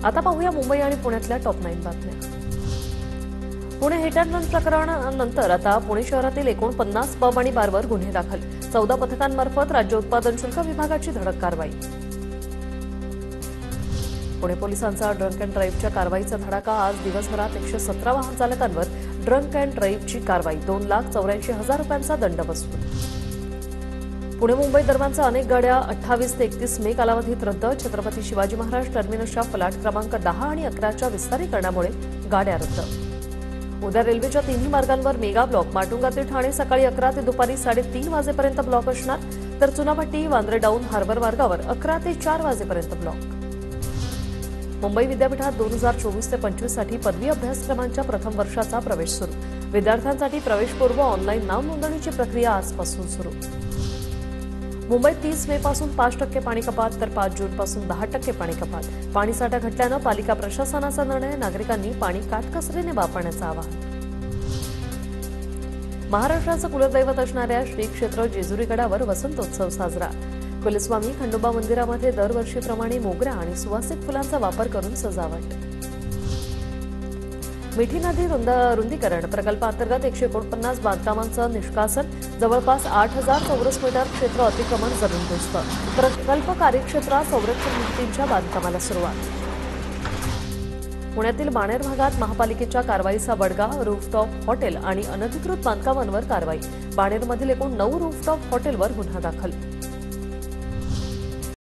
आता पाहूया मुंबई आणि पुण्यातल्या टॉप 9 बातम्या। पुणे हिट अँड रन प्रकरणानंतर आता पुणे शहरातील 49 पब आणि बारवर गुन्हे दाखल। 14 पथकांमार्फत राज्य उत्पादन शुल्क विभागाची धडक कारवाई। पुणे पोलिसांचा ड्रंक अँड ड्राईव्हच्या कारवाईचा धडाका। आज दिवसभरात 117 वाहन चालकांवर ड्रंक अँड ड्राईव्हची कारवाई। 2,84,000 रुपयांचा दंड बसवून। पुणे मुंबई दरम्यानच्या अनेक गाड्या 28 ते 31 मे कालावधीत रद्द। छत्रपती शिवाजी महाराज टर्मिनसच्या फ्लॅट क्रमांक 10 आणि 11च्या विस्तारीकरणामुळे गाड्या रद्द। उद्या रेल्वेच्या तिन्ही मार्गांवर मेगा ब्लॉक। माटुंगा ते ठाणे सकाळी 11 ते दुपारी 3:30 वाजेपर्यंत ब्लॉक असणार, तर चुनाभट्टी वांद्रे डाऊन हार्बर मार्गावर 11 ते 4 वाजेपर्यंत ब्लॉक। मुंबई विद्यापीठात 2024 ते 25 साठी पदवी अभ्यासक्रमांच्या प्रथम वर्षाचा प्रवेश सुरू। विद्यार्थ्यांसाठी प्रवेशपूर्व ऑनलाईन नाव नोंदणीची प्रक्रिया आजपासून सुरू। मुंबईत 30 मे पासून 5% पाणी कपात, तर 5 जून पासून 10% पाणी कपात। पाणीसाठा घटल्यानं पालिका प्रशासनाचा निर्णय। नागरिकांनी पाणी काटकसरीने वापरण्याचं आवाहन। महाराष्ट्राचं कुलदैवत असणाऱ्या श्री क्षेत्र जेजुरी गडावर वसंतोत्सव साजरा। कुलस्वामी खंडोबा मंदिरामध्ये दरवर्षीप्रमाणे मोगरा आणि सुवासिक फुलांचा वापर करून सजावट। मिठी नदी रुंदीकरण प्रकल्पांतर्गत 149 बांधकामांचं निष्कासन। जवळपास 8,000 चौरस मीटर क्षेत्र अतिक्रमण जमीनदोस्त। प्रकल्प कार्यक्षेत्रात संरक्षण भिंतींच्या बांधकामाला सुरुवात। पुण्यातील बाणेर भागात महापालिकेच्या कारवाईचा बडगा। रूफटॉप हॉटेल आणि अनधिकृत बांधकामांवर कारवाई। बाणेरमधील एकूण 9 रूफटॉप हॉटेलवर गुन्हा दाखल।